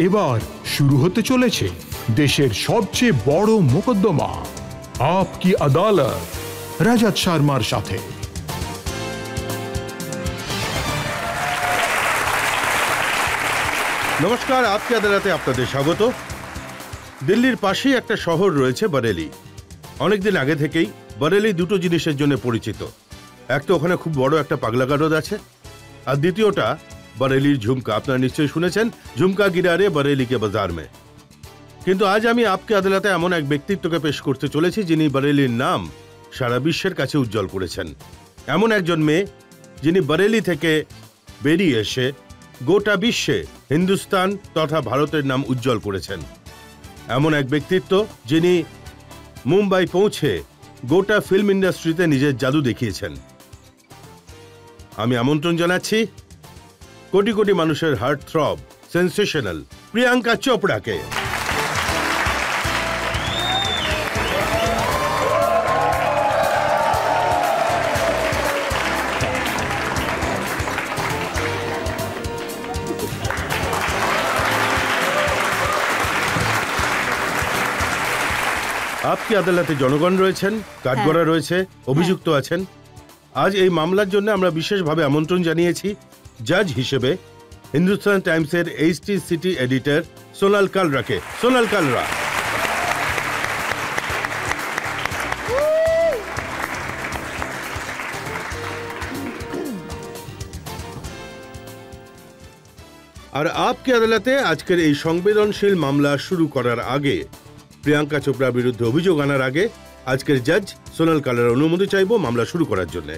এবার শুরু হতে চলেছে দেশের সবচেয়ে বড় মোকদ্দমা আপকি আদালত রাজত শর্মার সাথে। নমস্কার, আপকি আদালতে আপনাদের স্বাগত। দিল্লির পাশেই একটা শহর রয়েছে বরেলি। অনেকদিন আগে থেকেই বরেলি দুটো জিনিসের জন্য পরিচিত। একটা ওখানে খুব বড় একটা পাগলা গারদ আছে, আর দ্বিতীয়টা বরেলির ঝুমকা। আপনারা নিশ্চয়ই শুনেছেন, ঝুমকা গিরারে বরেলি কে বাজার মে। কিন্তু আজ আমি আপকি আদালতে এমন এক ব্যক্তিত্বকে পেশ করতে চলেছি যিনি বরেলির নাম সারা বিশ্বের কাছে উজ্জ্বল করেছেন। এমন একজন মেয়ে যিনি বরেলি থেকে বেরিয়ে এসে গোটা বিশ্বে হিন্দুস্তান তথা ভারতের নাম উজ্জ্বল করেছেন। এমন এক ব্যক্তিত্ব যিনি মুম্বাই পৌঁছে গোটা ফিল্ম ইন্ডাস্ট্রিতে নিজের জাদু দেখিয়েছেন। আমি আমন্ত্রণ জানাচ্ছি কোটি কোটি মানুষের হার্ট থ্রব, সেন্সেশনাল প্রিয়াঙ্কা চোপড়াকে। আপকি আদালতে জনগণ রয়েছেন, কাঠগড়া রয়েছে, অভিযুক্ত আছেন। আজ এই মামলার জন্য আমরা বিশেষভাবে আমন্ত্রণ জানিয়েছি জাজ হিসেবে হিন্দুস্তান টাইমসের এইচটি সিটি এডিটর সোনাল কালরাকে। সোনাল কালরা। আর আপকি আদালতে আজকের এই সংবেদনশীল মামলা শুরু করার আগে, প্রিয়াঙ্কা চোপড়ার বিরুদ্ধে অভিযোগ আনার আগে আজকের জাজ সোনাল কালার অনুমতি চাইবো মামলা শুরু করার জন্য।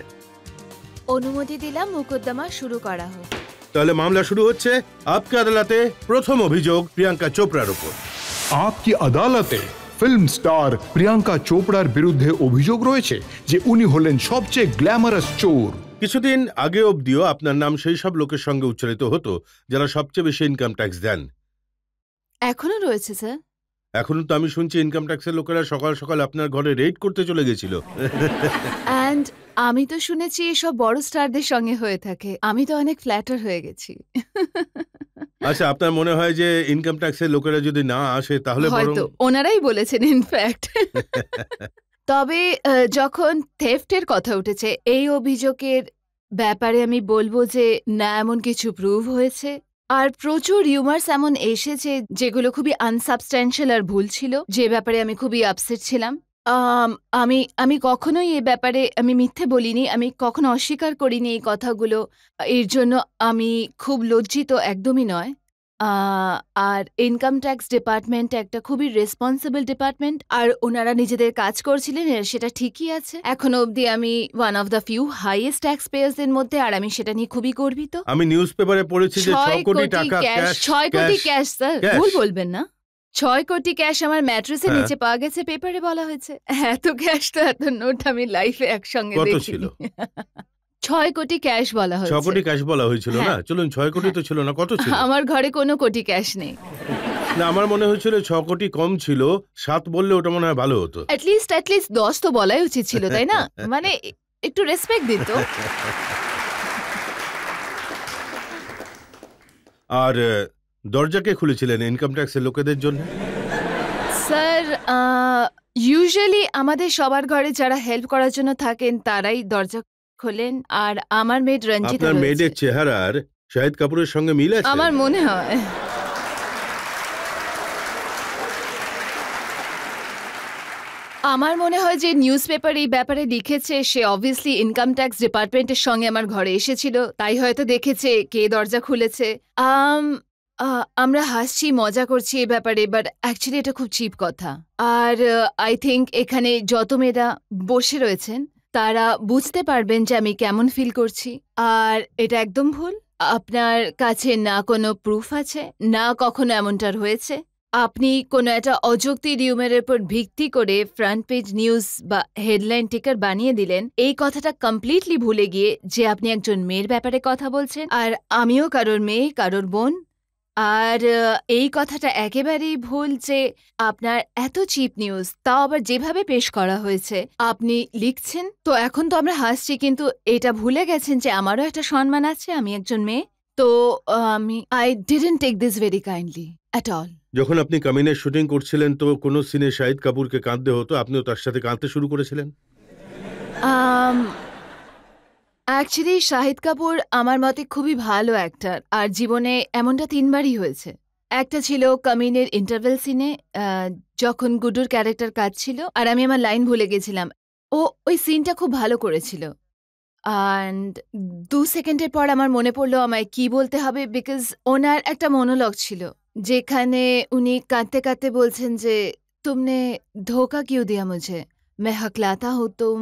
অনুমতি দিলাম, মোকদ্দমা শুরু করা হোক। তাহলে মামলা শুরু হচ্ছে। আপকি আদালতে প্রথম অভিযোগ প্রিয়াঙ্কা চোপড়ার উপর। আপকি আদালতে ফিল্ম স্টার প্রিয়াঙ্কা চোপড়ার বিরুদ্ধে অভিযোগ রয়েছে যে উনি হলেন সবচেয়ে গ্ল্যামারাস চোর। কিছুদিন আগে অবধিও আপনার নাম সেই সব লোকের সঙ্গে উচ্চারিত হতো যারা সবচেয়ে বেশি ইনকাম ট্যাক্স দেন। এখনো রয়েছে স্যার। এখন তো আমি শুনছি ইনকাম ট্যাক্সের লোকেরা সকাল সকাল আপনার ঘরে রেড করতে চলে গেছিল। অ্যান্ড আমি তো শুনেছি এসব বড় স্টারদের সঙ্গে হয়ে থাকে। আমি তো অনেক ফ্ল্যাটার হয়ে গেছি। আচ্ছা, আপনার মনে হয় যে ইনকাম ট্যাক্সের লোকেরা যদি না আসে তাহলে হয়তো ওনারাই বলেছেন ইনফ্যাক্ট। তবে যখন থেফটের কথা উঠেছে, এই অভিযোগের ব্যাপারে আমি বলবো যে না, এমন কিছু প্রুভ হয়েছে। আর প্রচুর রিউমার্স এমন এসেছে যেগুলো খুবই আনসাবস্ট্যান্সিয়াল আর ভুল ছিল, যে ব্যাপারে আমি খুবই আপসেট ছিলাম। আমি কখনোই এ ব্যাপারে আমি মিথ্যে বলিনি, আমি কখনো অস্বীকার করিনি এই কথাগুলো। এর জন্য আমি খুব লজ্জিত, একদমই নয়। আর ইনকাম ট্যাক্স ডিপার্টমেন্ট একটা খুবই রেসপন্সিবল ডিপার্টমেন্ট, আর ওনারা নিজেদের কাজ করছিলেন, সেটা ঠিকই আছে। এখনো অবধি আমি one of the few highest tax পেয়ার্সদের মধ্যে, আর আমি সেটা নিয়ে খুবই গর্বিত। আমি নিউজ পেপারে পড়েছি যে 6 কোটি টাকা ক্যাশ। 6 কোটি ক্যাশ স্যার, ভুল বলবেন না। 6 কোটি ক্যাশ আমার ম্যাট্রেসের নিচে পাওয়া গেছে, পেপারে বলা হয়েছে। এত ক্যাশ তো, এত নোট আমি লাইফে একসঙ্গে দেখিনি। 6 কোটি ক্যাশ বলা হয়েছে। 6 কোটি ক্যাশ বলা হয়েছিল না? চলুন, 6 কোটি তো ছিল না, কত ছিল? আমার ঘরে কোনো কোটি ক্যাশ নেই। না, আমার মনে হয়েছিল 6 কোটি কম ছিল, 7 বললে ওটা মনে হয় ভালো হতো। অ্যাটলিস্ট 10 তো বলাই উচিত ছিল, তাই না? মানে একটু রেসপেক্ট দিত। আর দরজাকে খুলেছিলেন ইনকাম ট্যাক্সের লোকেদের জন্য? স্যার, ইউজুয়ালি আমাদের সবার ঘরে যারা হেল্প করার জন্য থাকেন তারাই দরজা খোলেন। আর আমার মেড রঞ্জিতা, আপনার মেয়েদের চেহারার শাহিদ কাপুরের সঙ্গে মিল আছে আমার মনে হয়। আমার মনে হয় যে নিউজ পেপার এই ব্যাপারে লিখেছে সে অবভিয়াসলি ইনকাম ট্যাক্স ডিপার্টমেন্টের সঙ্গে আমার ঘরে এসেছিল, তাই হয়তো দেখেছে কে দরজা খুলেছে। আমরা হাসছি, মজা করছি এই ব্যাপারে, বাট অ্যাকচুয়ালি এটা খুব চিপ কথা। আর আই থিঙ্ক এখানে যত মেয়েরা বসে রয়েছেন তারা বুঝতে পারবেন যে আমি কেমন ফিল করছি। আর এটা একদম ভুল। আপনার কাছে না কোনো প্রুফ আছে, না কখনো এমনটার হয়েছে। আপনি কোনো একটা অযৌক্তিক রিউমারের উপর ভিত্তি করে ফ্রন্ট পেজ নিউজ বা হেডলাইন টিকার বানিয়ে দিলেন। এই কথাটা কমপ্লিটলি ভুলে গিয়ে যে আপনি একজন মেয়ের ব্যাপারে কথা বলছেন, আর আমিও কারোর মেয়ে, কারোর বোন। আর এই কথাটা একেবারেই ভুল যে আপনার এত চিপ নিউজ, তাও আবার যেভাবে পেশ করা হয়েছে আপনি লিখছেন। তো এখন তো আমরা হাসছি, কিন্তু এটা ভুলে গেছেন যে আমারও একটা সম্মান আছে, আমি একজন মেয়ে। তো I didn't take this very kindly. At all. যখন আপনি কামিনের শুটিং করছিলেন তো কোনো সিনে শাহিদ কাপুরকে কাঁদতে হতো, আপনিও তার সাথে কাঁদতে শুরু করেছিলেন? অ্যাকচুয়ালি শাহিদ কাপুর আমার মতে খুবই ভালো অ্যাক্টর, আর জীবনে এমনটা 3বারই হয়েছে। একটা ছিল কামিনের ইন্টারভেল সিনে, যখন গুড্ডুর ক্যারেক্টার কাজ ছিল আর আমি আমার লাইন ভুলে গেছিলাম। ওই সিনটা খুব ভালো করেছিল। অ্যান্ড 2 সেকেন্ডের পর আমার মনে পড়লো আমায় কি বলতে হবে, বিকজ ওনার একটা মনোলগ ছিল যেখানে উনি কাঁদতে কাঁদতে বলছেন যে তুমনে ধোকা क्यों दिया मुझे, मैं हकलाता हूँ तुम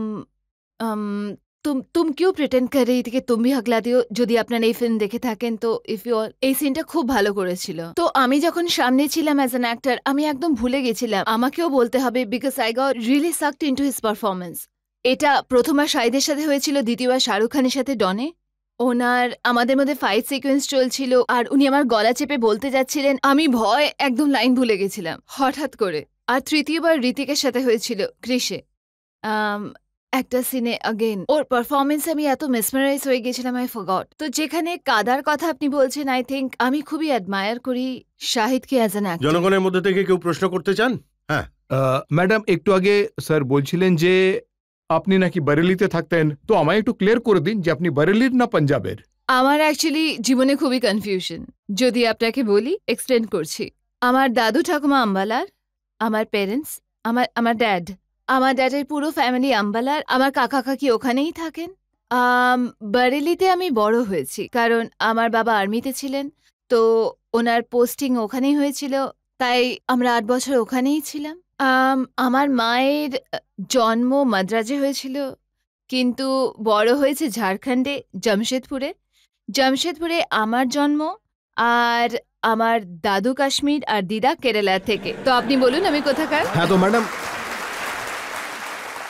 क्यों प्रिटेंड कर रही थी कि तुम भी हकलाती हो। যদি আপনারা এই ফিল্ম দেখে থাকেন তো ইফ ইউ অল, এই সিনটা খুব ভালো করেছিল। তো আমি যখন সামনে ছিলাম অ্যাজ অ্যান অ্যাক্টর, আমি একদম ভুলে গেছিলাম আমাকেও বলতে হবে, because I got really সাকড into his performance. এটা প্রথমবার শাহিদের সাথে হয়েছিল, দ্বিতীয়বার শাহরুখ খানের সাথে ডনে। ওনার আমাদের মধ্যে ফাইট সিকোয়েন্স চলছিল আর উনি আমার গলা চেপে বলতে যাচ্ছিলেন, আমি ভয় একদম লাইন ভুলে গেছিলাম হঠাৎ করে। আর তৃতীয়বার ঋতিকের সাথে হয়েছিল ক্রিশে, একটা সিনে अगेन ওর পারফরমেন্স আমি এত মেসমারাইজ হয়ে গেছিলাম আই ফরগট। তো যেখানে কাদার কথা আপনি বলছেন, আই থিঙ্ক আমি খুবই অ্যাডমায়ার করি শাহিদকে অ্যাজ অ্যান অ্যাক্টর। জনগণের মধ্যে থেকে কেউ প্রশ্ন করতে চান? হ্যাঁ ম্যাডাম, একটু আগে স্যার বলছিলেন যে আপনি নাকি বারেলিতে থাকতেন, তো আমায় একটু ক্লিয়ার করে দিন যে আপনি বারেলির না পাঞ্জাবের। আমার অ্যাকচুয়ালি জীবনে খুবই কনফিউশন, যদি আপনাকে বলি এক্সপ্লেন করছি। আমার দাদু ঠাকুমা আম্বালার, আমার পেরেন্টস, আমার ড্যাডের পুরো ফ্যামিলি আম্বালার, আমার কাকা কাকি ওখানেই থাকেন। বারেলিতে আমি বড় হয়েছি কারণ আমার বাবা আর্মিতে ছিলেন, তো ওনার পোস্টিং ওখানেই হয়েছিল, তাই আমরা 8 বছর ওখানেই ছিলাম। আমার মায়ের জন্ম মাদ্রাজে হয়েছিল, কিন্তু বড় হয়েছে ঝাড়খণ্ডে জামশেদপুরে আমার জন্ম। আর আমার দাদু কাশ্মীর আর দিদা কেরালা থেকে। তো আপনি বলুন আমি কোথাকার? হ্যাঁ তো ম্যাডাম,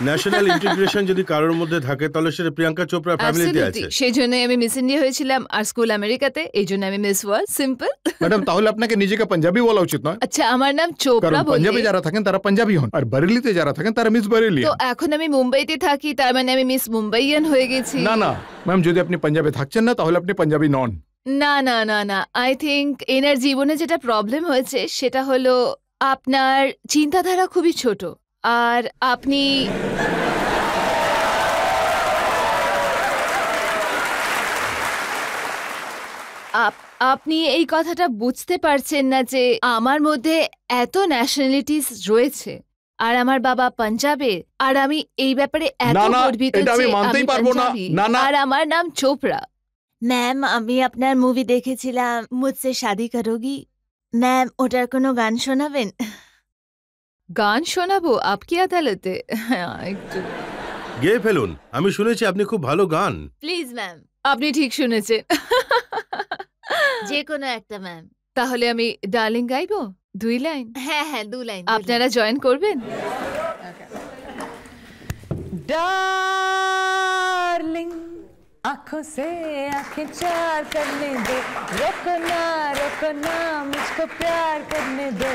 ন্যাশনাল ইন্টিগ্রেশন যদি কারোর মধ্যে থাকে তাহলে সেটা প্রিয়াঙ্কা চোপড়া ফ্যামিলিতে আছে। সেই জন্যই আমি মিস ইন্ডিয়া হয়েছিলাম আর স্কুল আমেরিকাতে, এই জন্য আমি মিস ওয়ার্ল্ড। সিম্পল। ম্যাডাম, তাহলে আপনাকে নিজেকে পাঞ্জাবি বলা উচিত নয়। আচ্ছা, আমার নাম চোপড়া কারণ পাঞ্জাবে বলে। যারা থাকেন তারা পাঞ্জাবি হন, আর বারেলিতে যারা থাকেন তারা মিস বারেলি। তো এখন আমি মুম্বাইতে থাকি, তার মানে আমি মিস মুম্বাইয়ান হয়ে গেছি। না না ম্যাম, যদি আপনি পাঞ্জাবে থাকছেন না তাহলে আপনি পাঞ্জাবি নন। না না না না, আই থিঙ্ক এনার জীবনে যেটা প্রবলেম হয়েছে সেটা হলো আপনার চিন্তাধারা খুবই ছোট, আর আপনি আপনি এই কথাটা বুঝতে পারছেন না যে আমার মধ্যে এত ন্যাশনালিটিস রয়েছে, আর আমার বাবা পাঞ্জাবে, আর আমি এই ব্যাপারে এত না, না, গর্বিত এটা আমি যে মানতেই আমি পারবো না। পাঞ্জাবি, না, না। আর আমার নাম চোপড়া। ম্যাম, আমি আপনার মুভি দেখেছিলাম মুঝসে শাদি করোগি। ম্যাম, ওটার কোনো গান শোনাবেন? গান শোনাবো আপকি আদালতে? একটু গেয়ে ফেলুন, আমি শুনেছি আপনি খুব ভালো গান। Please ma'am. আপনি ঠিক শুনেছেন। যে কোনো একটা ম্যাম। তাহলে আমি ডার্লিং গাইবো 2 লাইন? হ্যাঁ হ্যাঁ, 2 লাইন। আপনারা জয়েন করবেন? डार्लिंग आंखों से आंखें चार करने दो, रोको ना मुझको प्यार करने दो,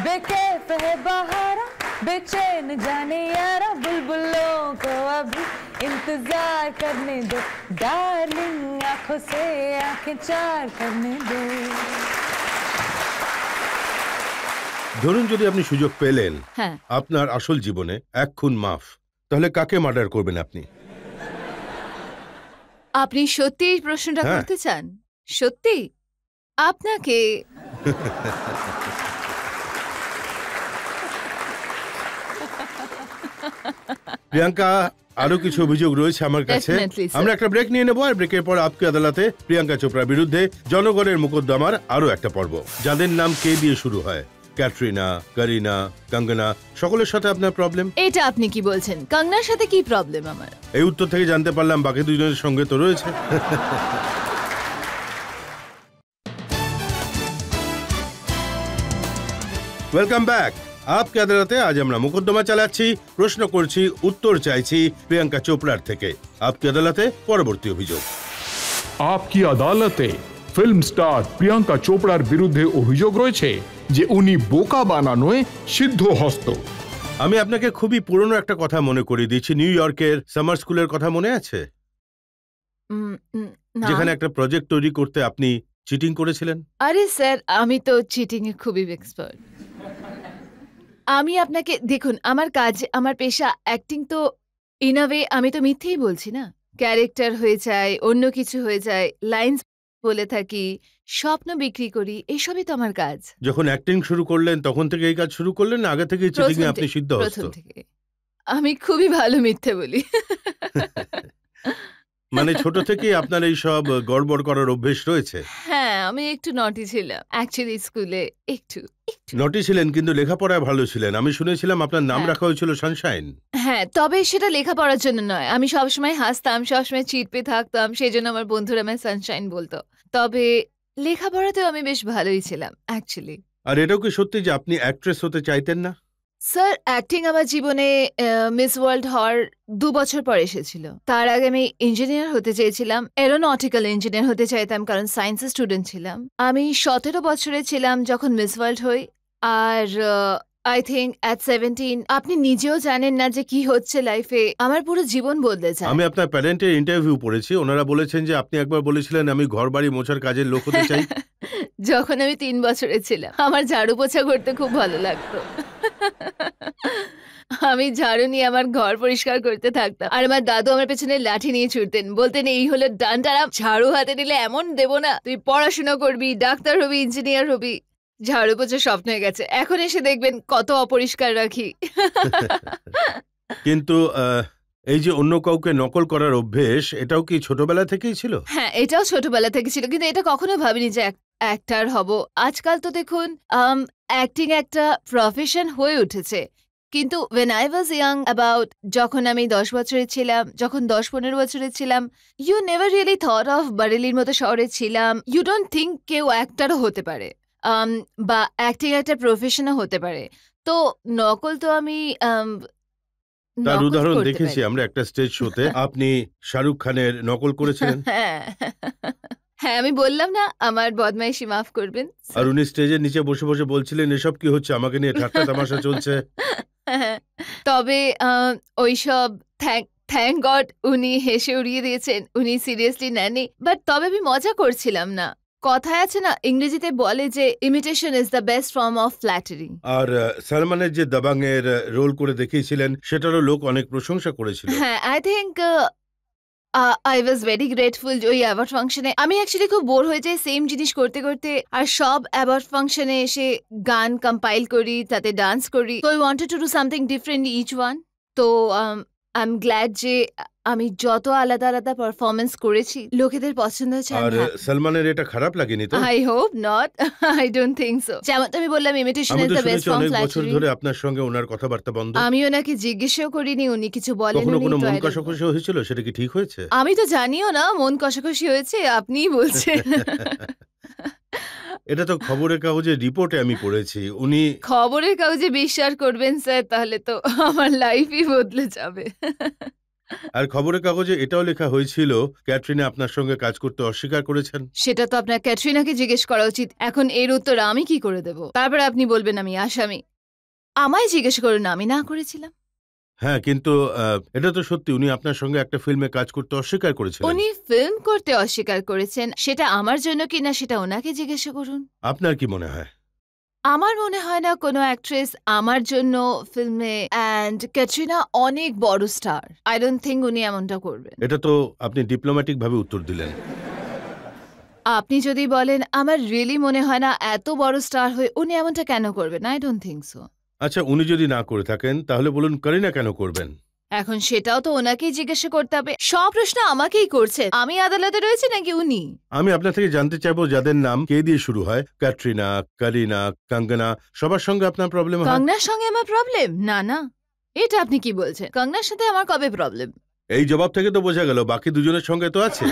बेकैफ है बहारा बेचैन जाने यारा, बुलबुलों को अभी इंतजार करने दो, डार्लिंग आंखों से आंखें चार करने दो। ধরুন যদি আপনি সুযোগ পেলেন হ্যাঁ। আপনার আসল জীবনে 1 খুন মাফ, তাহলে কাকে মার্ডার করবেন আপনি? আপনি সত্যি এই প্রশ্নটা হ্যাঁ। করতে চান? সত্যি? আপনাকে? প্রিয়াঙ্কা, আরো কিছু অভিযোগ রয়েছে আমার কাছে। Definitely, sir. আমরা একটা ব্রেক নিয়ে নেবো, আর ব্রেকের পর আপকি আদালতে প্রিয়াঙ্কা চোপড়ার বিরুদ্ধে জনগণের মোকদ্দমার আরো একটা পর্ব, যাদের নাম কে দিয়ে শুরু হয়। ক্যাটরিনা, করিনা, কঙ্গনা, সকলের সাথে আপনার প্রবলেম। এটা আপনি কি বলছেন? কঙ্গনার সাথে কি প্রবলেম আমার? এই উত্তর থেকে জানতে পারলাম বাকি দুজনের সঙ্গে তো রয়েছে। Welcome back. আপকি আদালতে আজ আমরা মোকদ্দমা চালাচ্ছি, প্রশ্ন করছি, উত্তর চাইছি প্রিয়াঙ্কা চোপড়ার থেকে। আপকি আদালতে পরবর্তী অভিযোগ। আপকি আদালতে ফিল্ম স্টার প্রিয়াঙ্কা চোপড়ার বিরুদ্ধে অভিযোগ রয়েছে যে উনি বোকা বানানোয় সিদ্ধহস্ত। আমি আপনাকে খুবই পুরনো একটা কথা মনে করিয়ে দিচ্ছি। নিউ ইয়র্কের সামার স্কুলের কথা মনে আছে? না। যেখানে একটা প্রজেক্ট তৈরি করতে আপনি চিটিং করেছিলেন? আরে স্যার, আমি তো চিটিং এ খুবই এক্সপার্ট। আমি আপনাকে দেখুন, আমার কাজ, আমার পেশা অ্যাক্টিং, তো ইন আ ওয়ে আমি তো মিথ্যেই বলছি না। ক্যারেক্টার হয়ে যায়, অন্য কিছু হয়ে যায়, লাইন্স বলে থাকি, স্বপ্ন বিক্রি করি, এসবই তো আমার কাজ। যখন অ্যাক্টিং শুরু করলেন তখন থেকে এই কাজ শুরু করলেন, না আগে থেকে চিটিং এ আপনি সিদ্ধহস্ত? প্রথম থেকে। আমি খুবই ভালো মিথ্যে বলি। মানে ছোট থেকেই আপনার এই সব গড়বড় করার অভ্যেস রয়েছে? হ্যাঁ, আমি একটু নটি ছিলাম অ্যাকচুয়ালি স্কুলে, একটু। নটি ছিলেন কিন্তু লেখাপড়ায় ভালো ছিলেন। আমি শুনেছিলাম আপনার নাম হ্যাঁ। রাখা হয়েছিল সানশাইন। হ্যাঁ, তবে সেটা লেখাপড়ার জন্য নয়। আমি সবসময় হাসতাম, সবসময় চিৎপে থাকতাম, সেজন্য আমার বন্ধুরা আমায় সানশাইন বলতো। তবে লেখাপড়াতেও আমি বেশ ভালোই ছিলাম অ্যাকচুয়ালি। আর এটাও কি সত্যি যে আপনি অ্যাক্ট্রেস হতে চাইতেন না? স্যার, অ্যাক্টিং আমার জীবনে মিস ওয়ার্ল্ড হওয়ার ২ বছর পর এসেছিল। তার আগে আমি ইঞ্জিনিয়ার হতে চেয়েছিলাম, এরোনটিক্যাল ইঞ্জিনিয়ার হতে চাইতাম, কারণ সায়েন্সের স্টুডেন্ট ছিলাম। আমি ১৭ বছরের ছিলাম যখন মিস ওয়ার্ল্ড হই। আর আই থিঙ্ক অ্যাট 17 আপনি নিজেও জানেন না যে কি হচ্ছে লাইফে। আমার পুরো জীবন বদলে যায়। আমি আপনার প্যারেন্টের ইন্টারভিউ পড়েছি। ওনারা বলেছেন যে আপনি একবার বলেছিলেন আমি ঘরবাড়ি মোছার কাজের লোক হতে চাই। যখন আমি ৩ বছরের ছিলাম, আমার ঝাড়ু পোছা করতে খুব ভালো লাগতো। আমি ঝাড়ু নিয়ে আমার ঘর পরিষ্কার করতে থাকতাম, আর আমার দাদু আমার পেছনে লাঠি নিয়ে ছুটতেন, বলতেন এই হলো ডান্টারাম, ঝাড়ু হাতে নিলে এমন দেবো না, তুই পড়াশোনা করবি, ডাক্তার হবি, ইঞ্জিনিয়ার হবি। ঝাড়ু পোছা স্বপ্ন হয়ে গেছে। এখন এসে দেখবেন কত অপরিষ্কার রাখি। কিন্তু এই যে অন্য কাউকে নকল করার অভ্যেস, এটাও কি ছোটবেলা থেকেই ছিল? হ্যাঁ, এটাও ছোটবেলা থেকে ছিল, কিন্তু এটা কখনো ভাবিনি যে অ্যাক্টর হব। আজকাল তো দেখুন অ্যাক্টিং একটা প্রফেশন হয়ে উঠেছে। কিন্তু when I was young, about যখন আমি ১০ বছরের ছিলাম, যখন ১০-১৫ বছরের ছিলাম, you never really thought of বারেলির মতো শহরে ছিলাম। You don't think কেউ অ্যাক্টরও হতে পারে, বা অ্যাক্টিং একটা প্রফেশনও হতে পারে। তো নকল তো আমি তার নকল উদাহরণ করতে দেখেছি পারি। আমরা একটা স্টেজ শোতে। আপনি শাহরুখ খানের নকল করেছিলেন। হ্যাঁ, হ্যাঁ, আমি বললাম না আমার বদমাইশি মাফ করবেন। আর উনি স্টেজের নিচে বসে বসে বলছিলেন এসব কি হচ্ছে, আমাকে নিয়ে ঠাট্টা তামাশা চলছে। হ্যাঁ, তবে ওইসব থ্যাংক গড উনি হেসে উড়িয়ে দিয়েছেন, উনি সিরিয়াসলি নেননি। বাট তবে আমি মজা করছিলাম না। কথায় আছে না, ইংরেজিতে বলে যে imitation is the best form of flattery. আর সালমানের যে দাবাং এর রোল করে দেখিয়েছিলেন সেটারও লোক অনেক প্রশংসা করেছিল। হ্যাঁ, I think I was very grateful. ওই অ্যাওয়ার্ড ফাংশনে আমি অ্যাকচুয়ালি খুব বোর হয়ে যাই সেম জিনিস করতে করতে, আর সব অ্যাওয়ার্ড ফাংশনে এসে গান কম্পাইল করি, তাতে ডান্স করি। তো I wanted to do something different each one. তো আই এম গ্ল্যাড যে আমি যত আলাদা আলাদা পারফরমেন্স করেছি লোকেদের পছন্দ হয়েছে। আর সালমানের এটা খারাপ লাগেনি তো? I hope not, I don't think so. যেমন তুমি বললাম ইমিটেশন আমি ইজ তো দ্য বেস্ট শুনেছি ফর্ম অনেক বছর ফ্ল্যাটারি। ধরে আপনার সঙ্গে ওনার কথাবার্তা বন্ধ। আমি ওনাকে জিজ্ঞেসও করিনি, উনি কিছু বলেন। কখনো কোনো মন কষাকষি হয়েছিল, সেটা কি ঠিক হয়েছে? আমি তো জানিও না মন কষাকষি হয়েছে, আপনিই বলছেন। এটা তো খবরের কাগজে রিপোর্টে আমি পড়েছি। উনি খবরের কাগজে বিশ্বাস করবেন স্যার, তাহলে তো আমার লাইফই বদলে যাবে। আর খবরের কাগজে এটাও লেখা হয়েছিল ক্যাটরিনা আপনার সঙ্গে কাজ করতে অস্বীকার করেছেন। সেটা তো আপনার ক্যাটরিনাকে জিজ্ঞেস করা উচিত। এখন এর উত্তর আমি কি করে দেব? তারপরে আপনি বলবেন আমি আসামি। আমায় জিজ্ঞেস করুন, আমি না করেছিলাম। হ্যাঁ, কিন্তু এটা তো সত্যি উনি আপনার সঙ্গে একটা ফিল্মে কাজ করতে অস্বীকার করেছিলেন। উনি ফিল্ম করতে অস্বীকার করেছেন, সেটা আমার জন্য কিনা সেটা ওনাকে জিজ্ঞেস করুন। আপনার কি মনে হয়? আমার মনে হয় না কোনো অ্যাক্ট্রেস আমার জন্য ফিল্মে, অ্যান্ড ক্যাটরিনা অনেক বড় স্টার, আই ডোন্ট থিঙ্ক উনি এমনটা করবেন। এটা তো আপনি ডিপ্লোম্যাটিক ভাবে উত্তর দিলেন। আপনি যদি বলেন, আমার রিয়েলি মনে হয় না এত বড় স্টার হয়ে উনি এমনটা কেন করবেন, আই ডোন্ট থিঙ্ক সো। আচ্ছা, উনি যদি না করে থাকেন তাহলে বলুন করিনা কেন করবেন? এখন সেটাও তো ওনাকেই জিজ্ঞাসা করতে হবে। সব প্রশ্ন আমাকেই করছে, আমি আদালতে রয়েছে নাকি উনি? আমি আপনার থেকে জানতে চাইবো যাদের নাম কে দিয়ে শুরু হয়, ক্যাটরিনা, করিনা, কঙ্গনা, সবার সঙ্গে আপনার প্রবলেম হয়? কঙ্গনার সঙ্গে আমার প্রবলেম? না না, এটা আপনি কি বলছেন? কঙ্গনার সাথে আমার কবে প্রবলেম? এই জবাব থেকে তো বোঝা গেল বাকি দুজনের সঙ্গে তো আছে।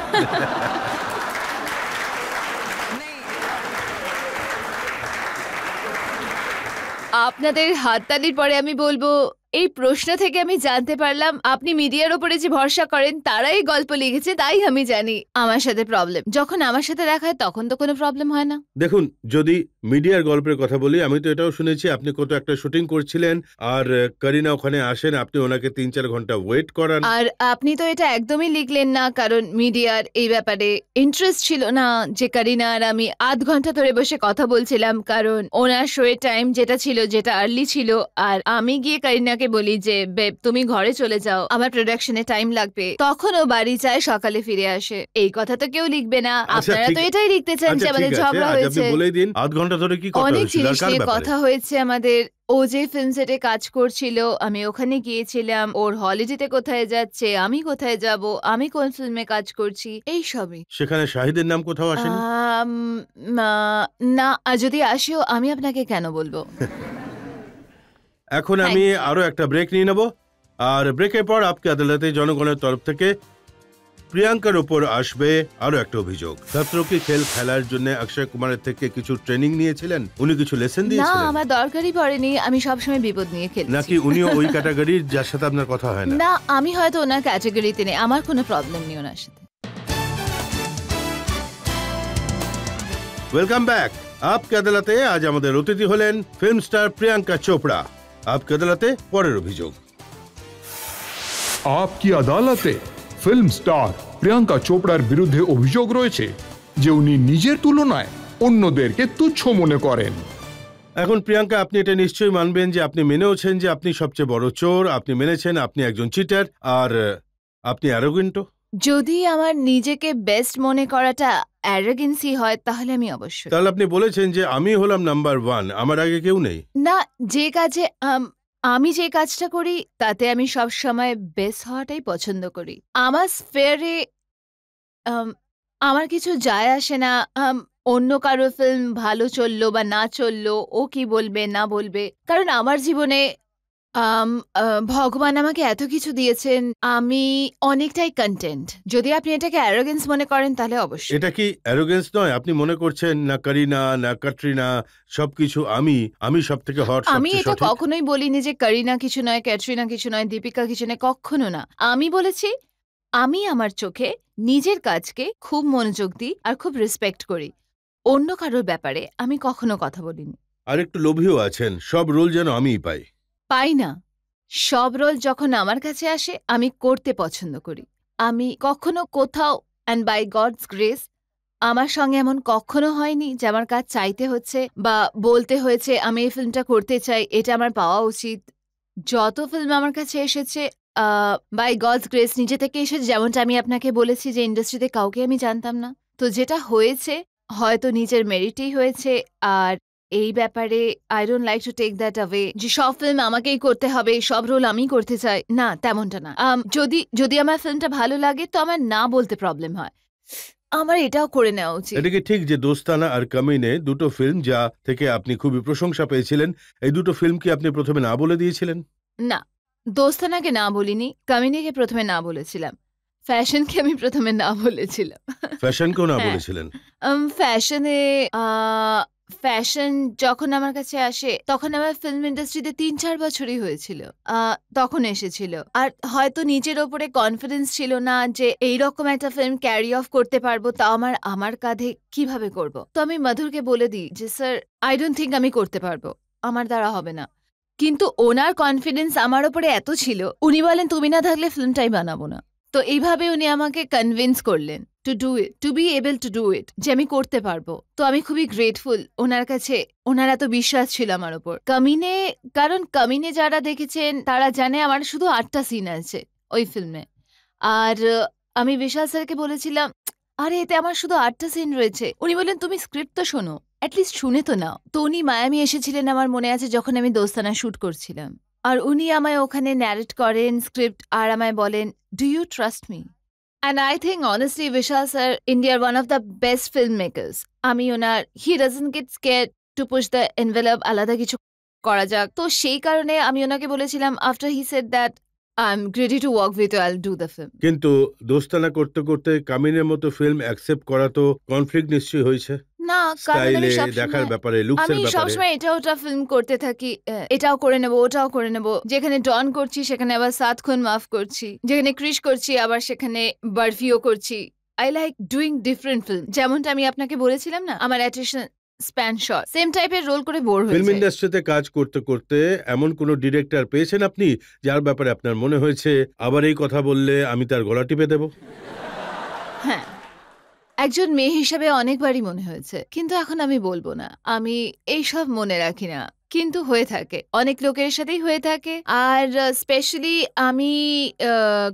আপনাদের হাততালির পরে আমি বলবো এই প্রশ্ন থেকে আমি জানতে পারলাম আপনি মিডিয়ার উপরে যে ভরসা করেন তারাই গল্প লিখেছে, তাই আমি জানি আমার সাথে প্রবলেম। যখন আমার সাথে দেখা হয় তখন তো কোনো প্রবলেম হয় না। দেখুন, যদি মিডিয়ার গল্পের কথা বলি, আমি তো এটাও শুনেছি আপনি কত একটা শুটিং করছিলেন, আর করিনা ওখানে আসেন, আপনি ওনাকে 3-4 ঘন্টা ওয়েট করান। আর আপনি তো এটা একদমই লিখলেন না, কারণ মিডিয়ার এই ব্যাপারে ইন্টারেস্ট ছিল না যে করিনা আর আমি আধ ঘন্টা ধরে বসে কথা বলছিলাম, কারণ ওনার শোয়ের টাইম যেটা ছিল, যেটা আর্লি ছিল, আর আমি গিয়ে করিনাকে বলি যে বেব তুমি ঘরে চলে যাও, আমার প্রোডাকশনে টাইম লাগবে, তখন ও বাড়ি যায়, সকালে ফিরে আসে। এই কথা তো কেউ লিখবে না, আপনারা তো এটাই লিখতে চান যে আমাদের ঝগড়া হয়েছে। বলেই দিন, আধ ঘন্টা ধরে কি কথা অনেক হয়েছিল, জিনিস কার নিয়ে ব্যাপারে? কথা হয়েছে আমাদের। ও যে ফিল্ম সেটে কাজ করছিল, আমি ওখানে গিয়েছিলাম, ওর হলিডেতে কোথায় যাচ্ছে, আমি কোথায় যাব, আমি কোন ফিল্মে কাজ করছি, এই সবই। সেখানে শাহিদের নাম কোথাও আসেনি? না, আর যদি আসেও আমি আপনাকে কেন বলবো। এখন আমি Thank you. আরো একটা ব্রেক নিয়ে নেব, আর ব্রেকের পর আপকে আদালতে জনগণের তরফ থেকে প্রিয়াঙ্কার উপর আসবে আরো একটা অভিযোগ। ছাত্র কি খেল খেলার জন্য অক্ষয় কুমারের থেকে কিছু ট্রেনিং নিয়েছিলেন? উনি কিছু লেসন না, দিয়েছিলেন? আমার দরকারই পড়েনি, আমি সবসময় বিপদ নিয়ে খেলি। নাকি উনিও ওই ক্যাটাগরির যার সাথে আপনার কথা হয় না? না, আমি হয়তো ওনার ক্যাটাগরিতে নেই, আমার কোনো প্রবলেম নেই ওনার সাথে। Welcome back. আপকে আদালতে আজ আমাদের অতিথি হলেন ফিল্ম স্টার প্রিয়াঙ্কা চোপড়া। আপকে আদালতে পরের অভিযোগ। আপকি আদালতে ফিল্ম স্টার প্রিয়াঙ্কা চোপড়ার বিরুদ্ধে অভিযোগ রয়েছে যে উনি নিজের তুলনায় অন্যদেরকে তুচ্ছ মনে করেন। এখন প্রিয়াঙ্কা, আপনি এটা নিশ্চয়ই মানবেন যে আপনি মেনেওছেন যে আপনি সবচেয়ে বড় চোর, আপনি মেনেছেন আপনি একজন চিটার, আর আপনি অ্যারোগেন্টও। যদি আমার নিজেকে বেস্ট মনে করাটা অ্যারোগেন্সি হয় তাহলে আমি অবশ্যই। তাহলে আপনি বলেছেন যে আমি হলাম নাম্বার 1, আমার আগে কেউ নেই। না, যে কাজে আমি যে কাজটা করি তাতে আমি সব সময় বেস্ট হওয়াটাই পছন্দ করি। আমার স্ফেয়ারে আমার কিছু যায় আসে না অন্য কারো ফিল্ম ভালো চললো বা না চললো, ও কি বলবে না বলবে, কারণ আমার জীবনে ভগবান আমাকে এত কিছু দিয়েছেন, আমি অনেকটাই কন্টেন্ট। যদি আপনি এটাকে অ্যারোগেন্স মনে করেন তাহলে অবশ্যই। এটা কি অ্যারোগেন্স নয়? আপনি মনে করছেন না করিনা না ক্যাটরিনা সবকিছু আমি সব থেকে হট, আমি সবচেয়ে এটা সঠিক? কখনোই বলিনি যে করিনা কিছু নয়, ক্যাটরিনা কিছু নয়, দীপিকা কিছু নয়, কখনো না। আমি বলেছি আমি আমার চোখে নিজের কাজকে খুব মনোযোগ দিই আর খুব রেসপেক্ট করি। অন্য কারোর ব্যাপারে আমি কখনো কথা বলিনি। আর একটু লোভীও আছেন, সব রোল যেন আমিই পাই। পাই না। সব রোল যখন আমার কাছে আসে আমি করতে পছন্দ করি। আমি কখনো কোথাও, অ্যান্ড বাই গডস গ্রেস, আমার সঙ্গে এমন কখনো হয়নি যে আমার কাজ চাইতে হচ্ছে বা বলতে হয়েছে আমি এই ফিল্মটা করতে চাই, এটা আমার পাওয়া উচিত। যত ফিল্ম আমার কাছে এসেছে বাই গডস গ্রেস নিজে থেকে এসেছে। যেমনটা আমি আপনাকে বলেছি যে ইন্ডাস্ট্রিতে কাউকে আমি জানতাম না, তো যেটা হয়েছে হয়তো নিজের মেরিটেই হয়েছে। আর এই ব্যাপারে I don't like to take that away যে সব ফিল্ম আমাকেই করতে হবে, সব রোল আমি করতে চাই, না তেমনটা না। যদি আমার ফিল্মটা ভালো লাগে তো আমার না বলতে প্রবলেম হয়, আমার এটাও করে নেওয়া উচিত। এটা কি ঠিক যে দোস্তানা আর কামিনে দুটো ফিল্ম যা থেকে আপনি খুবই প্রশংসা পেয়েছিলেন, এই দুটো ফিল্ম কি আপনি প্রথমে না বলে দিয়েছিলেন? না, দোস্তানাকে না বলিনি, কামিনীকে প্রথমে না বলেছিলাম, ফ্যাশনকে আমি প্রথমে না বলেছিলাম। ফ্যাশনকেও না হ্যাঁ। বলেছিলেন? ফ্যাশনে ফ্যাশন যখন আমার কাছে আসে তখন আমার ফিল্ম ইন্ডাস্ট্রিতে ৩-৪ বছরই হয়েছিল, তখন এসেছিল। আর হয়তো নিজের ওপরে কনফিডেন্স ছিল না যে এইরকম একটা ফিল্ম ক্যারি অফ করতে পারবো, তা আমার কাঁধে কিভাবে করব। তো আমি মধুরকে বলে দিই যে স্যার আই ডোন্ট থিঙ্ক আমি করতে পারবো, আমার দ্বারা হবে না। কিন্তু ওনার কনফিডেন্স আমার ওপরে এত ছিল, উনি বলেন তুমি না থাকলে ফিল্মটাই বানাবো না। তো এইভাবে উনি আমাকে কনভিন্স করলেন to do it, to be able to do it, যে আমি করতে পারবো। তো আমি খুবই গ্রেটফুল ওনার কাছে, ওনার এত বিশ্বাস ছিল আমার ওপর। কামিনে, কারণ কামিনে যারা দেখেছেন তারা জানে আমার শুধু 8টা সিন আছে ওই ফিল্মে। আর আমি বিশাল স্যারকে বলেছিলাম আরে এতে আমার শুধু 8টা সিন রয়েছে। উনি বললেন তুমি স্ক্রিপ্ট তো শোনো, অ্যাটলিস্ট শুনে তো নাও। তো উনি মায়ামি এসেছিলেন আমার মনে আছে যখন আমি দোস্তানা শুট করছিলাম, আর উনি আমায় ওখানে ন্যারেট করেন স্ক্রিপ্ট আর আমায় বলেন do you trust me. And I think honestly Vishal sir ইন্ডিয়ার one of the best film makers. আমি ওনার he doesn't get scared to push the envelope, আলাদা কিছু করা যাক। তো সেই কারণে আমি ওনাকে বলেছিলাম after he said that I am ready to work with you, I will do the film. কিন্তু দোস্তানা করতে করতে কামিনের মতো ফিল্ম অ্যাকসেপ্ট করা তো কনফ্লিক্ট নিশ্চয়ই হয়েছে। না, কারণ আমি স্টাইলে, দেখার সবসময় ব্যাপারে, লুকসের আমি ব্যাপারে? সবসময় এটা ওটা ফিল্ম করতে থাকি। এটাও করে নেব, ওটাও করে নেব। যেখানে ডন করছি সেখানে আবার সাত খুন মাফ করছি, যেখানে ক্রিশ করছি আবার সেখানে বার্ফিও করছি। I like doing different film. যেমনটা আমি আপনাকে বলেছিলাম না, আমার অ্যাটেনশন স্প্যান শর্ট, সেম টাইপের রোল করে বোর হয়ে ফিল্ম যায়। ইন্ডাস্ট্রিতে কাজ করতে করতে এমন কোনো ডিরেক্টর পেয়েছেন আপনি যার ব্যাপারে আপনার মনে হয়েছে আবার এই কথা বললে আমি তার গলা টিপে দেব? হ্যাঁ, একজন মেয়ে হিসাবে অনেকবারই মনে হয়েছে, কিন্তু এখন আমি বলবো না। আমি এইসব মনে রাখি না, কিন্তু হয়ে থাকে, অনেক লোকের সাথেই হয়ে থাকে। আর স্পেশালি আমি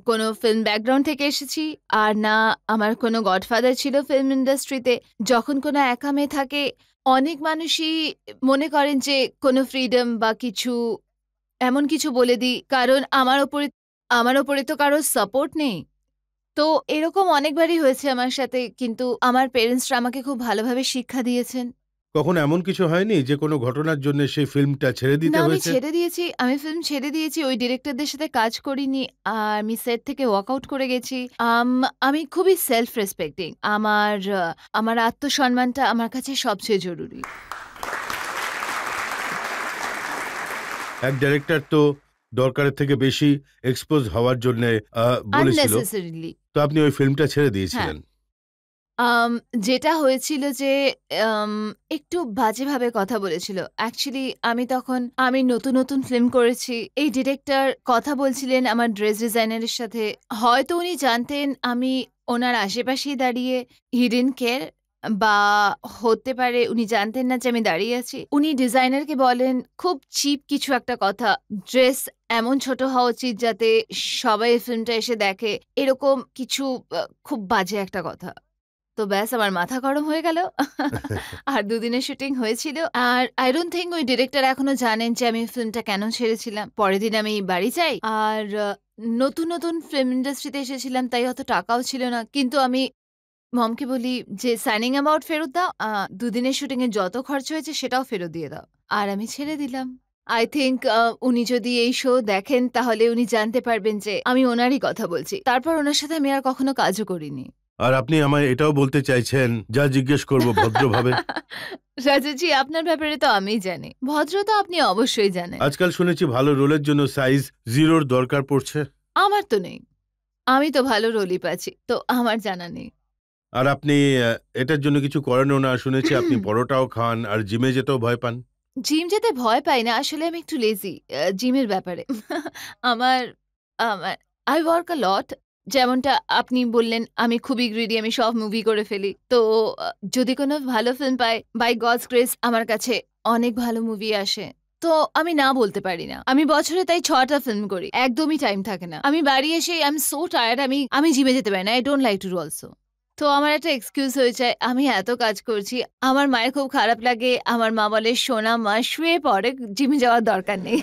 কোনো ফিল্ম ব্যাকগ্রাউন্ড থেকে এসেছি, আর না আমার কোনো গডফাদার ছিল ফিল্ম ইন্ডাস্ট্রিতে। যখন কোনো একা মেয়ে থাকে, অনেক মানুষই মনে করেন যে কোনো ফ্রিডম বা কিছু এমন কিছু বলে দিই, কারণ আমার ওপরে তো কারো সাপোর্ট নেই। তো এরকম অনেকবারই হয়েছে আমার সাথে, কিন্তু আমার পেরেন্টসরা আমাকে খুব ভালোভাবে শিক্ষা দিয়েছেন। কখনো এমন কিছু হয়নি যে কোনো ঘটনার জন্য সেই ফিল্মটা ছেড়ে না, দিতে আমি হয়েছে? ছেড়ে দিয়েছি, আমি ফিল্ম ছেড়ে দিয়েছি, ওই ডিরেক্টরদের সাথে কাজ করিনি, আর আমি সেট থেকে ওয়ার্কআউট করে গেছি। আমি খুবই সেলফ রেসপেক্টিং। আমার আত্মসম্মানটা আমার কাছে সবচেয়ে জরুরি। এক ডাইরেক্টর তো দরকারের থেকে বেশি এক্সপোজ হওয়ার জন্য বলেছিল, আননেসেসারিলি। তো আপনি ওই ফিল্মটা ছেড়ে হ্যাঁ। দিয়েছিলেন। যেটা হয়েছিল যে আম একটু বাজেভাবে কথা বলেছিল। অ্যাকচুয়ালি আমি নতুন ফিল্ম করেছি। এই ডিরেক্টর কথা বলছিলেন আমার ড্রেস ডিজাইনারের সাথে। হয়তো উনি জানতেন আমি ওনার আশেপাশেই দাঁড়িয়ে, হি ডিডন্ট কেয়ার, বা হতে পারে উনি জানতেন না যে আমি দাঁড়িয়ে আছি। উনি ডিজাইনারকে বলেন খুব চিপ কিছু একটা কথা, ড্রেস এমন ছোট হওয়া উচিত যাতে সবাই এই ফিল্মটা এসে দেখে, এরকম কিছু খুব বাজে একটা কথা। তো ব্যাস আমার মাথা গরম হয়ে গেল। আর ২ দিনের শুটিং হয়েছিল। আর আই ডোন্ট থিংক ওই ডিরেক্টর এখনো জানেন যে আমি ফিল্মটা কেন ছেড়েছিলাম। পরের দিন আমি বাড়ি যাই। আর নতুন ফিল্ম ইন্ডাস্ট্রিতে এসেছিলাম, তাই অত টাকাও ছিল না। কিন্তু আমি মমকে বলি যে সাইনিং অ্যামাউন্ট ফেরত দাও। ২ দিনের শুটিং এ যত খরচ হয়েছে সেটাও ফেরত দিয়ে দাও। আর আমি ছেড়ে দিলাম। আই থিংক উনি যদি এই শো দেখেন তাহলে উনি জানতে পারবেন যে আমি ওনারই কথা বলছি। তারপর ওনার সাথে আমি আর কখনো কাজও করিনি। আর আপনি আমায় এটাও বলতে চাইছেন, যা জিজ্ঞেস করব ভদ্রভাবে? রাজাজি, আপনার ব্যাপারে তো আমিই জানি, ভদ্রতা আপনি অবশ্যই জানেন। আজকাল শুনেছি ভালো রোলের জন্য সাইজ 0 দরকার পড়ছে। আমার তো নেই, আমি তো ভালো রোলই পাচ্ছি, তো আমার জানা নেই। আর আপনি এটার জন্য কিছু করেনও না, শুনেছি আপনি পরোটাও খান আর জিমে যেতেও ভয় পান। জিম যেতে ভয় পাই না, আসলে আমি একটু লেজি জিমের ব্যাপারে। আমার আমার আই ওয়ার্ক আ লট। যেমনটা আপনি বললেন আমি খুবই গ্রিডি, আমি সব মুভি করে ফেলি। তো যদি কোনো ভালো ফিল্ম পাই, বাই গডস গ্রেস আমার কাছে অনেক ভালো মুভি আসে। তো আমি না বলতে পারি না। আমি বছরে তাই ৬টা ফিল্ম করি, একদমই টাইম থাকে না। আমি বাড়ি এসে আই এম সো টায়ার্ড, আমি জিমে যেতে পারি না। I don't like to do also. তো আমার একটা এক্সকিউজ হয়ে যায়, আমি এত কাজ করছি। আমার মায়ের খুব খারাপ লাগে। আমার মা বলে, "সোনা মা শুয়ে পড়ে, জিমে যাওয়ার দরকার নেই।"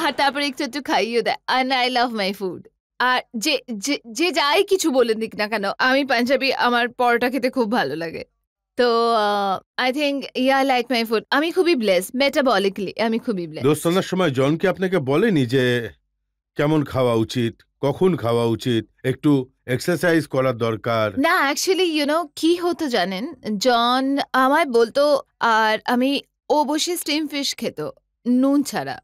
আর তারপরে একটু খাইয়েও দেয়। And I love my food. আর যে যে যে যাই কিছু বলে দিক না কেন, আমি পাঞ্জাবি, আমার পরোটা খেতে খুব ভালো লাগে। তো I think like my food. আমি খুবই ব্লেসড, মেটাবলিকলি আমি খুবই ব্লেসড। দোস্তানার সময় জন কি আপনাকে বলেনি যে কেমন খাওয়া উচিত, কখন খাওয়া উচিত, একটু এক্সারসাইজ করার দরকার? না, অ্যাকচুয়ালি কি হতো জানেন? জন আমায় বলতো, আর ও বসে স্টিম ফিশ খেত, নুন ছাড়া।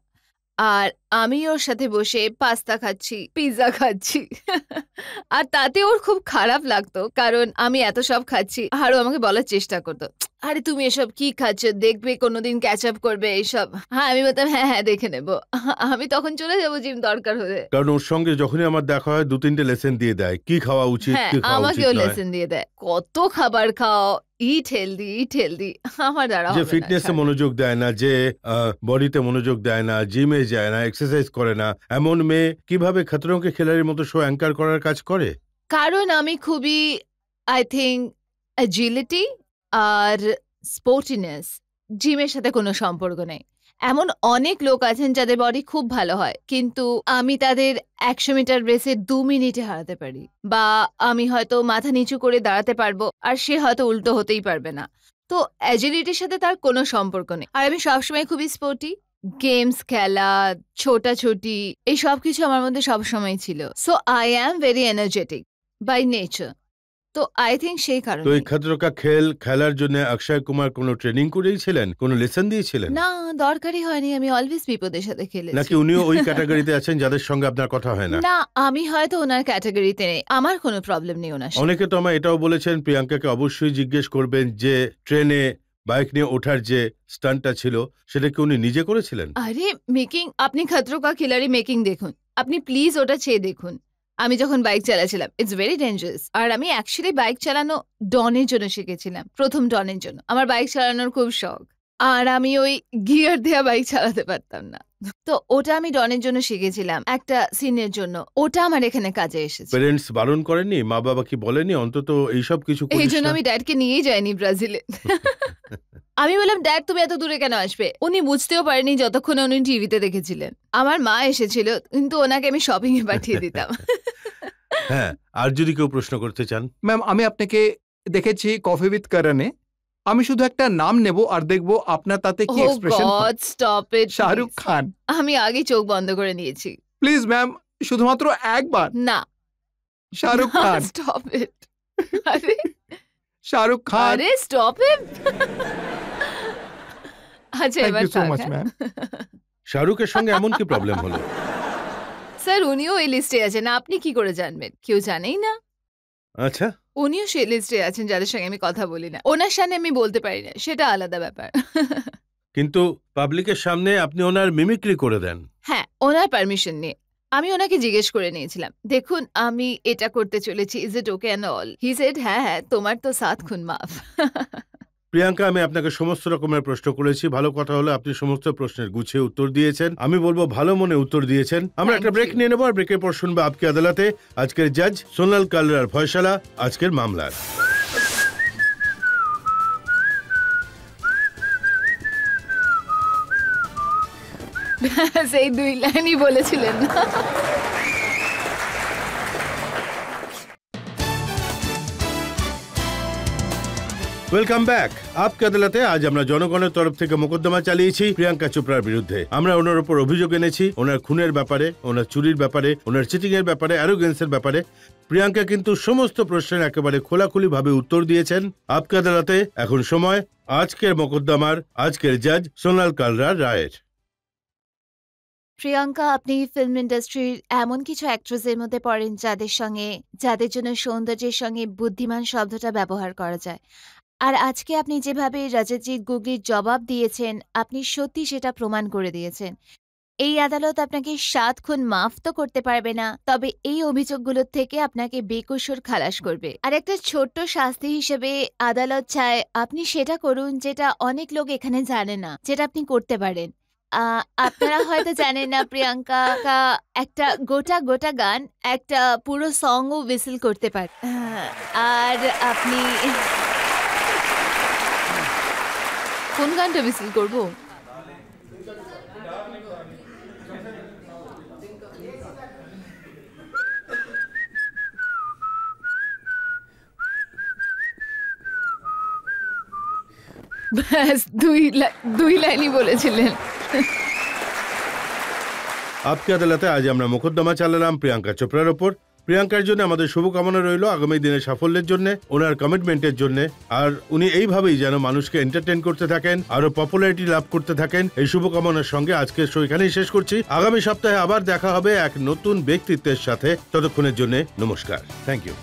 আর আমি ওর সাথে বসে পাস্তা খাচ্ছি, পিজ্জা খাচ্ছি। আর তাতে ওর খুব খারাপ লাগতো, কারণ আমি এত সব খাচ্ছি। আর ও আমাকে বলার চেষ্টা করতো, "আরে তুমি এসব কি খাচ্ছ? দেখবে কোনোদিন ক্যাচ আপ করবে এইসব।" হ্যাঁ, আমি বলতাম, "হ্যাঁ, দেখে নেব।" আমি তখন চলে যাবো জিম দরকার হলে। কারণ ওর সঙ্গে যখনই আমার দেখা হয় 2-3টে লেসন দিয়ে দেয়, কি খাওয়া উচিত, হ্যাঁ, কি খাওয়া উচিত আমাকেও নয়। লেসন দিয়ে দেয়। কত খাবার খাও, ইট হেলদি, ইট হেলদি। আমার দ্বারা যে হবে না, ফিটনেসে ছাড়। মনোযোগ দেয় না, যে বডিতে মনোযোগ দেয় না, জিমে যায় না, এক্সারসাইজ করে না, এমন মেয়ে কিভাবে খতরোঁ কে খিলাড়ির মতো শো অ্যাঙ্কার করার কাজ করে? কারণ আমি খুবই, আই থিংক, অ্যাজিলিটি আর স্পোর্টিনেস, জিমের সাথে কোনো সম্পর্ক নেই। এমন অনেক লোক আছেন যাদের বডি খুব ভালো হয়, কিন্তু আমি তাদের ১০০ মিটার রেসে ২ মিনিটে হারাতে পারি। বা আমি হয়তো মাথা নিচু করে দাঁড়াতে পারবো, আর সে হয়তো উল্টো হতেই পারবে না। তো অ্যাজিলিটির সাথে তার কোনো সম্পর্ক নেই। আর আমি সবসময় খুবই স্পোর্টি। গেমস খেলা, ছোটাছুটি, এই সবকিছু আমার মধ্যে সবসময় ছিল। So I am very energetic by nature. তো আই থিঙ্ক সেই তো কারণে। এই খাতরো কা খেল খেলার জন্য অক্ষয় কুমার কোনো ট্রেনিং করেছিলেন, কোনো লেসন দিয়েছিলেন, না, দরকারই হয়নি। আমি অলওয়েজ বিপদের সাথে খেলেছি। নাকি উনিও ওই ক্যাটাগরিতে আছেন যাদের সঙ্গে আপনার কথা হয় না? না, আমি হয়তো ওনার ক্যাটাগরিতে নেই, আমার কোনো প্রবলেম নেই ওনার সাথে। অনেকে তো আমার এটাও বলেছেন প্রিয়াঙ্কাকে অবশ্যই জিজ্ঞেস করবেন যে ট্রেনে বাইক নিয়ে ওঠার যে স্টান্টটা ছিল সেটা কি উনি নিজে করেছিলেন? আরে মেকিং, আপনি খতরো কা খিলাড়ি মেকিং দেখুন, আপনি প্লিজ ওটা চেয়ে দেখুন। আমি যখন বাইক চালাচ্ছিলাম, ইটস ভেরি ডেঞ্জারাস। আর আমি অ্যাকচুয়ালি বাইক চালানো ডনের জন্য শিখেছিলাম, প্রথম ডনের জন্য। আমার বাইক চালানোর খুব শখ, আর আমি ওই গিয়ার দেওয়া বাইক চালাতে পারতাম না। তো ওটা আমি ডনের জন্য শিখেছিলাম, একটা সিনের জন্য। ওটা আমার এখানে কাজে এসেছে। পেরেন্টস বারণ করেননি, মা বাবা কি বলেনি অন্তত এইসব কিছু এই করিস জন্য না? আমি ড্যাডকে নিয়েই যাইনি ব্রাজিলে। আমি বললাম, ড্যাড তুমি এত দূরে কেন আসবে? উনি বুঝতেও পারেনি যতক্ষণ উনি টিভিতে দেখেছিলেন। আমার মা এসেছিল, কিন্তু ওনাকে আমি শপিং এ পাঠিয়ে দিতাম। হ্যাঁ, আর যদি কেউ প্রশ্ন করতে চান? ম্যাম, আমি আপনাকে দেখেছি কফি উইথ করণে। আমি শুধু একটা নাম নেব আর দেখব আপনার তাতে কি Oh এক্সপ্রেশন হয়। God, stop it, Shahrukh please. খান। আমি আগেই চোখ বন্ধ করে নিয়েছি। প্লিজ ম্যাম, শুধুমাত্র একবার। না, শাহরুখ খান। Stop it. আরে শাহরুখ খান। আরে স্টপ ইট। আচ্ছা, থ্যাংক এবার ইউ সো থাক, মাচ হ্যাঁ? ম্যাম। শাহরুখের সঙ্গে এমন কি প্রবলেম হলো? স্যার, উনিও এই লিস্টে আছেন, আপনি কি করে জানবেন? কেউ জানেই না। আচ্ছা, উনিও সেই লিস্টে আছেন যাদের সঙ্গে আমি কথা বলি না। ওনার সামনে আমি বলতে পারি না, সেটা আলাদা ব্যাপার। কিন্তু পাবলিকের সামনে আপনি ওনার মিমিক্রি করে দেন। হ্যাঁ, ওনার পারমিশন নিয়ে। আমি ওনাকে জিজ্ঞেস করে নিয়েছিলাম, দেখুন আমি এটা করতে চলেছি, is it okay and all? He said, হ্যাঁ হ্যাঁ, তোমার তো 7 খুন মাফ। প্রিয়াঙ্কা, আমি আপনাকে সমস্ত রকমের প্রশ্ন করেছি। ভালো কথা হলো আপনি সমস্ত প্রশ্নের গুছিয়ে উত্তর দিয়েছেন। আমি বলবো ভালো মনে উত্তর দিয়েছেন। আমরা Thank একটা ব্রেক you. নিয়ে নেবো, আর ব্রেকের পর শুনবো আপকি আদালতে আজকের জাজ সোনাল কালরার ফয়সালা আজকের মামলার। সেই 2 লাইনই বলেছিলেন না। Welcome back. আপকি আদালতে আজ আমরা জনগণের তরফ থেকে মোকদ্দমা চালিয়েছি প্রিয়াঙ্কা চোপড়ার বিরুদ্ধে। আমরা ওনার উপর অভিযোগ এনেছি ওনার খুনের ব্যাপারে, ওনার চুরির ব্যাপারে, ওনার চিটিং এর ব্যাপারে, অ্যারোগেন্সের ব্যাপারে। প্রিয়াঙ্কা কিন্তু সমস্ত প্রশ্নের একেবারে খোলাখুলি ভাবে উত্তর দিয়েছেন। আপকি আদালতে এখন সময় আজকের মোকদ্দমার আজকের জাজ সোনাল কালরার রায়ের। প্রিয়াঙ্কা, আপনি ফিল্ম ইন্ডাস্ট্রির এমন কিছু অ্যাক্ট্রেসের মধ্যে পড়েন যাদের জন্য সৌন্দর্যের সঙ্গে বুদ্ধিমান শব্দটা ব্যবহার করা যায়। আর আজকে আপনি যেভাবে রজতজিৎ গুগলির জবাব দিয়েছেন, আপনি সত্যি সেটা প্রমাণ করে দিয়েছেন। এই আদালত আপনাকে 7 খুন মাফ তো করতে পারবে না, তবে এই অভিযোগগুলোর থেকে আপনাকে বেকসুর খালাস করবে। আর একটা ছোট্ট শাস্তি হিসেবে আদালত চায় আপনি সেটা করুন যেটা অনেক লোক এখানে জানে না, যেটা আপনি করতে পারেন। আপনারা হয়তো জানেন না, প্রিয়াঙ্কা একটা গোটা গান, একটা পুরো সংও হুইসেল করতে পারে। আর আপনি কোন গানটা হুইসেল করবো? ব্যাস 2 লাইনই বলেছিলেন। আপকি আদালতে আজ আমরা মোকদ্দমা চালালাম প্রিয়াঙ্কা চোপড়ার ওপর। প্রিয়াঙ্কার জন্য আমাদের শুভকামনা রইল আগামী দিনের সাফল্যের জন্য, ওনার কমিটমেন্টের জন্য। আর উনি এইভাবেই যেন মানুষকে এন্টারটেইন করতে থাকেন, আরো পপুলারিটি লাভ করতে থাকেন, এই শুভকামনার সঙ্গে আজকের শো এখানেই শেষ করছি। আগামী সপ্তাহে আবার দেখা হবে এক নতুন ব্যক্তিত্বের সাথে। ততক্ষণের জন্য নমস্কার। Thank you.